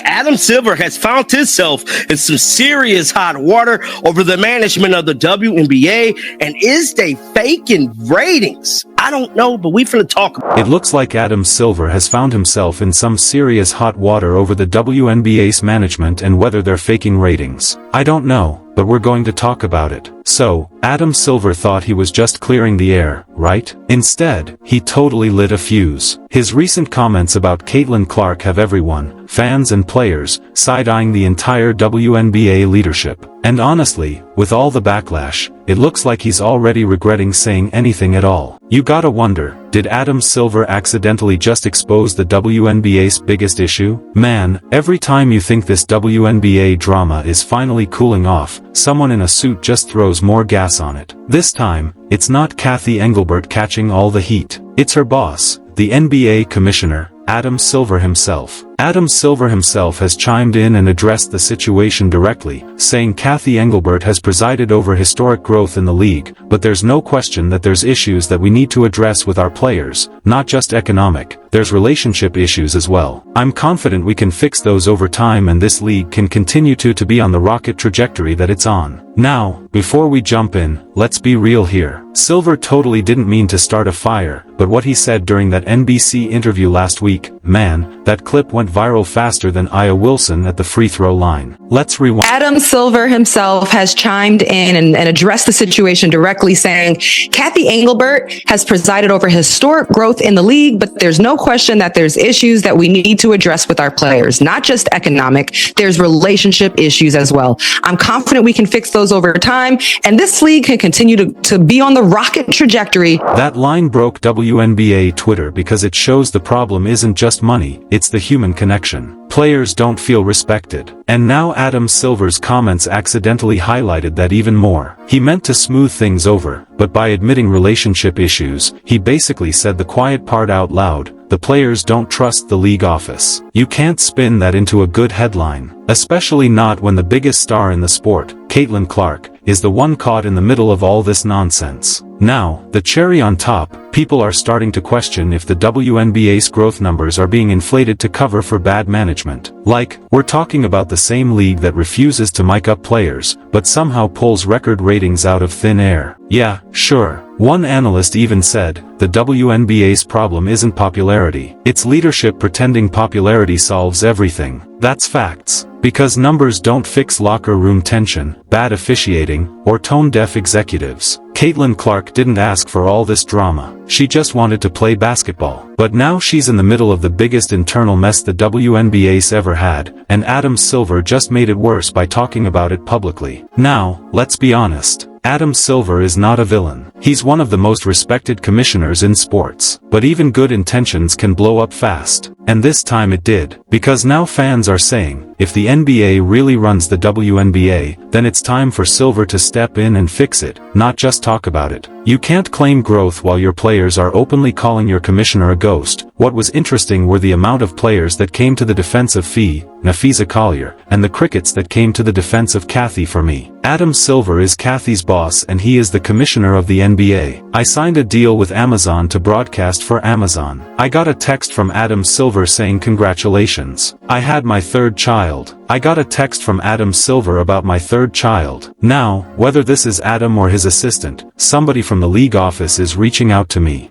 Adam Silver has found himself in some serious hot water over the management of the WNBA. And is they faking ratings? I don't know, but we finna talk about it. It looks like Adam Silver has found himself in some serious hot water over the WNBA's management and whether they're faking ratings. I don't know, but we're going to talk about it. So, Adam Silver thought he was just clearing the air, right? Instead, he totally lit a fuse. His recent comments about Caitlin Clark have everyone, fans and players, side-eyeing the entire WNBA leadership. And honestly, with all the backlash, it looks like he's already regretting saying anything at all. You gotta wonder, did Adam Silver accidentally just expose the WNBA's biggest issue? Man, every time you think this WNBA drama is finally cooling off, someone in a suit just throws more gas on it. This time, it's not Cathy Engelbert catching all the heat. It's her boss, the NBA commissioner, Adam Silver himself. Adam Silver himself has chimed in and addressed the situation directly, saying Cathy Engelbert has presided over historic growth in the league, but there's no question that there's issues that we need to address with our players, not just economic, there's relationship issues as well. I'm confident we can fix those over time and this league can continue to be on the rocket trajectory that it's on. Now, before we jump in, let's be real here. Silver totally didn't mean to start a fire, but what he said during that NBC interview last week, man, that clip went viral faster than Aya Wilson at the free throw line. Let's rewind. Adam Silver himself has chimed in and addressed the situation directly, saying Cathy Engelbert has presided over historic growth in the league, but there's no question that there's issues that we need to address with our players, not just economic, there's relationship issues as well. I'm confident we can fix those over time, and this league can continue to be on the rocket trajectory. That line broke WNBA Twitter because it shows the problem isn't just money, it's the human connection. Players don't feel respected. And now Adam Silver's comments accidentally highlighted that even more. He meant to smooth things over, but by admitting relationship issues, he basically said the quiet part out loud. The players don't trust the league office. You can't spin that into a good headline, especially not when the biggest star in the sport, Caitlin Clark, is the one caught in the middle of all this nonsense. Now, the cherry on top, people are starting to question if the WNBA's growth numbers are being inflated to cover for bad management. Like, we're talking about the same league that refuses to mic up players, but somehow pulls record ratings out of thin air. Yeah, sure. One analyst even said, the WNBA's problem isn't popularity, it's leadership pretending popularity solves everything. That's facts. Because numbers don't fix locker room tension, bad officiating, or tone-deaf executives. Caitlin Clark didn't ask for all this drama. She just wanted to play basketball. But now she's in the middle of the biggest internal mess the WNBA's ever had, and Adam Silver just made it worse by talking about it publicly. Now, let's be honest. Adam Silver is not a villain. He's one of the most respected commissioners in sports. But even good intentions can blow up fast. And this time it did. Because now fans are saying, if the NBA really runs the WNBA, then it's time for Silver to step in and fix it, not just talk about it. You can't claim growth while your players are openly calling your commissioner a ghost. What was interesting were the amount of players that came to the defense of Nafisa Collier, and the crickets that came to the defense of Cathy for me. Adam Silver is Cathy's boss and he is the commissioner of the NBA. I signed a deal with Amazon to broadcast for Amazon. I got a text from Adam Silver saying congratulations. I had my third child. I got a text from Adam Silver about my third child. Now, whether this is Adam or his assistant, somebody from the league office is reaching out to me.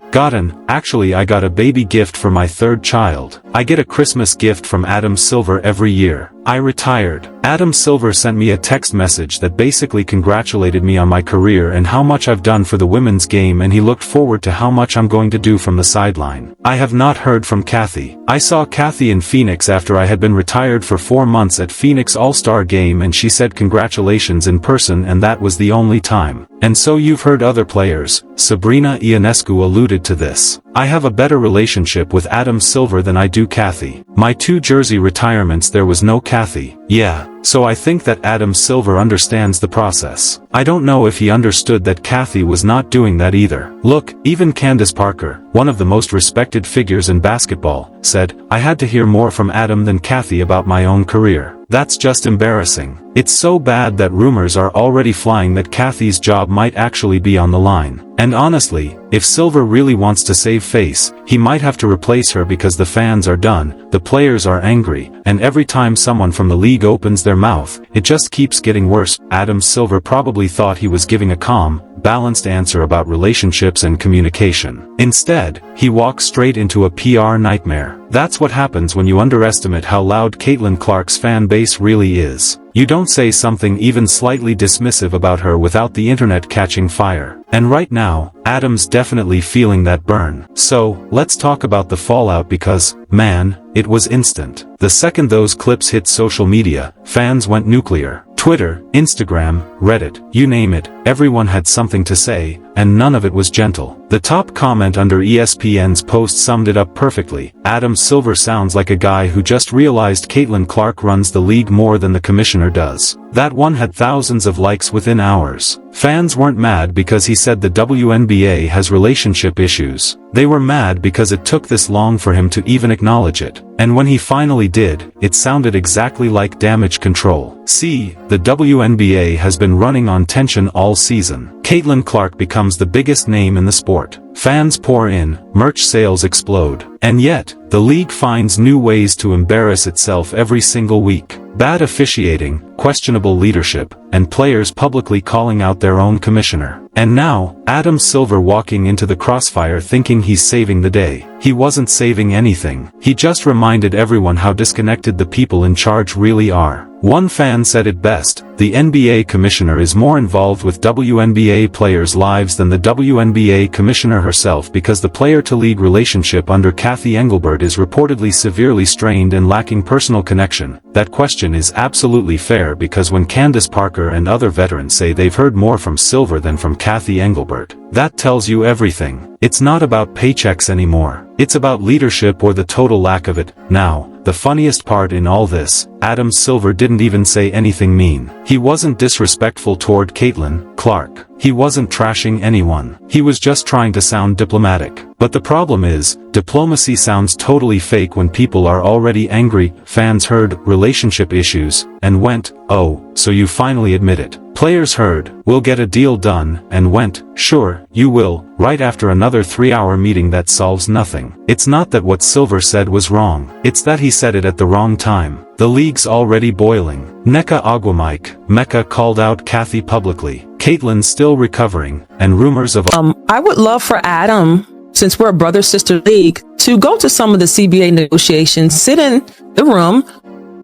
Actually I got a baby gift for my third child. I get a Christmas gift from Adam Silver every year. I retired. Adam Silver sent me a text message that basically congratulated me on my career and how much I've done for the women's game, and he looked forward to how much I'm going to do from the sideline. I have not heard from Cathy. I saw Cathy in Phoenix after I had been retired for 4 months at Phoenix All-Star Game, and she said congratulations in person, and that was the only time. And so you've heard other players. Sabrina Ionescu alluded to this. I have a better relationship with Adam Silver than I do Cathy. My 2 jersey retirements there was no Cathy. Yeah, so I think that Adam Silver understands the process. I don't know if he understood that Cathy was not doing that either. Look, even Candace Parker, one of the most respected figures in basketball, said, I had to hear more from Adam than Cathy about my own career. That's just embarrassing. It's so bad that rumors are already flying that Kathy's job might actually be on the line. And honestly, if Silver really wants to save face, he might have to replace her because the fans are done, the players are angry, and every time someone from the league opens their mouth, it just keeps getting worse. Adam Silver probably thought he was giving a calm, balanced answer about relationships and communication. Instead, he walks straight into a PR nightmare. That's what happens when you underestimate how loud Caitlin Clark's fan base really is. You don't say something even slightly dismissive about her without the internet catching fire. And right now, Adam's definitely feeling that burn. So, let's talk about the fallout because, man, it was instant. The second those clips hit social media, fans went nuclear. Twitter, Instagram, Reddit, you name it, everyone had something to say, and none of it was gentle. The top comment under ESPN's post summed it up perfectly. Adam Silver sounds like a guy who just realized Caitlin Clark runs the league more than the commissioner does. That one had thousands of likes within hours. Fans weren't mad because he said the WNBA has relationship issues. They were mad because it took this long for him to even acknowledge it. And when he finally did, it sounded exactly like damage control. See, the WNBA has been running on tension all season. Caitlin Clark becomes the biggest name in the sport. Fans pour in, merch sales explode. And yet, the league finds new ways to embarrass itself every single week. Bad officiating, questionable leadership, and players publicly calling out their own commissioner. And now, Adam Silver walking into the crossfire thinking he's saving the day. He wasn't saving anything. He just reminded everyone how disconnected the people in charge really are. One fan said it best, the NBA commissioner is more involved with WNBA players' lives than the WNBA commissioner herself because the player-to-league relationship under Kathy Engelbert is reportedly severely strained and lacking personal connection. That question is absolutely fair because when Candace Parker and other veterans say they've heard more from Silver than from Kathy Engelbert, that tells you everything. It's not about paychecks anymore. It's about leadership or the total lack of it. Now, the funniest part in all this, Adam Silver didn't even say anything mean. He wasn't disrespectful toward Caitlin Clark. He wasn't trashing anyone. He was just trying to sound diplomatic. But the problem is, diplomacy sounds totally fake when people are already angry. Fans heard relationship issues and went, "Oh, so you finally admit it." Players heard, "We'll get a deal done," and went, "Sure, you will," right after another 3-hour meeting that solves nothing. It's not that what Silver said was wrong. It's that he said it at the wrong time. The league's already boiling. Nneka Ogwumike, Mecca called out Kathy publicly. Caitlin's still recovering, and rumors of I would love for Adam, since we're a brother-sister league, to go to some of the CBA negotiations, sit in the room,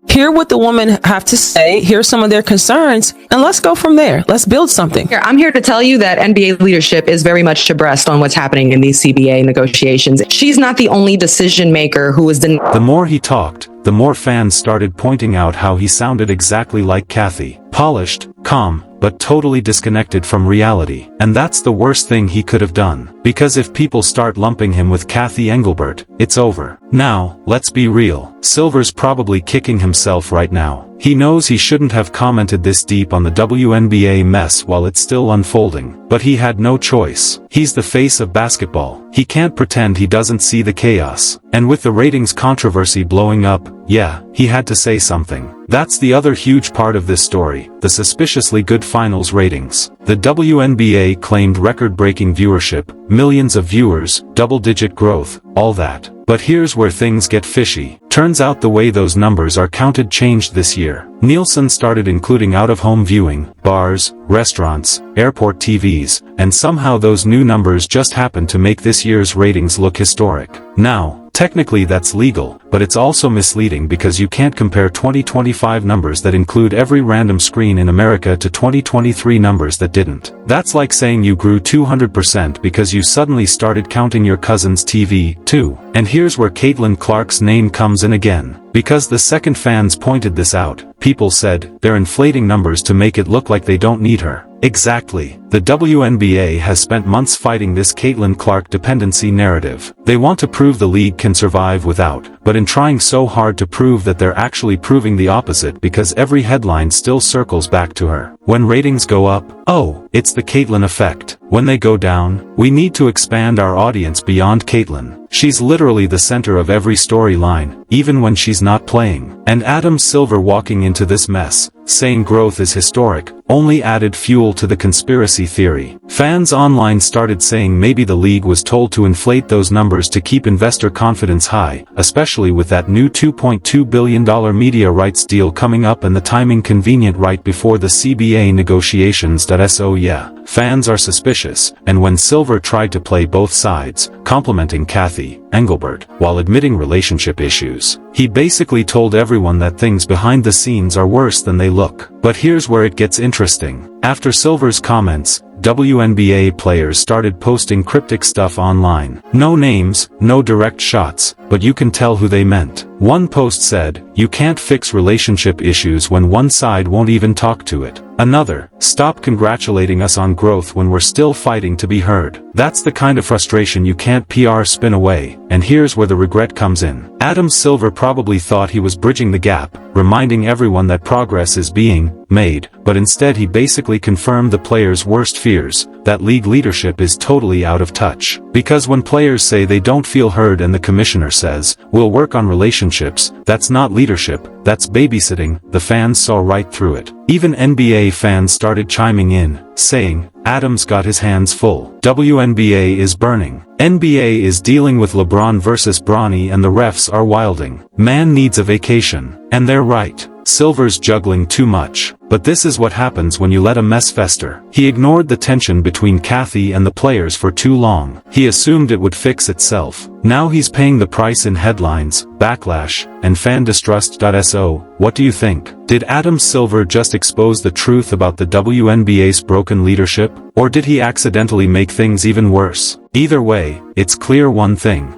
hear what the women have to say, hear some of their concerns, and let's go from there. Let's build something. I'm here to tell you that NBA leadership is very much abreast on what's happening in these CBA negotiations. She's not the only decision maker who is the more he talked, the more fans started pointing out how he sounded exactly like Kathy. Polished, calm, but totally disconnected from reality. And that's the worst thing he could have done. Because if people start lumping him with Kathy Engelbert, it's over. Now, let's be real. Silver's probably kicking himself right now. He knows he shouldn't have commented this deep on the WNBA mess while it's still unfolding. But he had no choice. He's the face of basketball. He can't pretend he doesn't see the chaos. And with the ratings controversy blowing up, yeah, he had to say something. That's the other huge part of this story, the suspiciously good finals ratings. The WNBA claimed record-breaking viewership, millions of viewers, double-digit growth, all that. But here's where things get fishy. Turns out the way those numbers are counted changed this year. Nielsen started including out-of-home viewing, bars, restaurants, airport TVs, and somehow those new numbers just happened to make this year's ratings look historic. Now, technically that's legal, but it's also misleading because you can't compare 2025 numbers that include every random screen in America to 2023 numbers that didn't. That's like saying you grew 200% because you suddenly started counting your cousin's TV, too. And here's where Caitlin Clark's name comes in again. Because the second fans pointed this out, people said, they're inflating numbers to make it look like they don't need her. Exactly. The WNBA has spent months fighting this Caitlin Clark dependency narrative. They want to prove the league can survive without, but in trying so hard to prove that they're actually proving the opposite because every headline still circles back to her. When ratings go up, oh, it's the Caitlin effect. When they go down, we need to expand our audience beyond Caitlin. She's literally the center of every storyline, even when she's not playing. And Adam Silver walking into this mess, saying growth is historic, only added fuel to the conspiracy theory. Fans online started saying maybe the league was told to inflate those numbers to keep investor confidence high, especially with that new $2.2 billion media rights deal coming up and the timing convenient right before the CBA negotiations. So yeah, fans are suspicious, and when Silver tried to play both sides, complimenting Kathy Engelbert, while admitting relationship issues, he basically told everyone that things behind the scenes are worse than they look. But here's where it gets interesting. After Silver's comments, WNBA players started posting cryptic stuff online. No names, no direct shots, but you can tell who they meant. One post said, "You can't fix relationship issues when one side won't even talk to it." Another, "Stop congratulating us on growth when we're still fighting to be heard." That's the kind of frustration you can't PR spin away, and here's where the regret comes in. Adam Silver probably thought he was bridging the gap, reminding everyone that progress is being made, but instead he basically confirmed the players' worst fears, that league leadership is totally out of touch. Because when players say they don't feel heard and the commissioner says, "We'll work on relationships," that's not leadership, that's babysitting. The fans saw right through it. Even NBA fans started chiming in, saying, "Adam's got his hands full. WNBA is burning. NBA is dealing with LeBron versus Bronny and the refs are wilding. Man needs a vacation." And they're right. Silver's juggling too much. But this is what happens when you let a mess fester. He ignored the tension between Kathy and the players for too long. He assumed it would fix itself. Now he's paying the price in headlines, backlash, and fan distrust. So, what do you think? Did Adam Silver just expose the truth about the WNBA's broken leadership? Or did he accidentally make things even worse? Either way, it's clear one thing.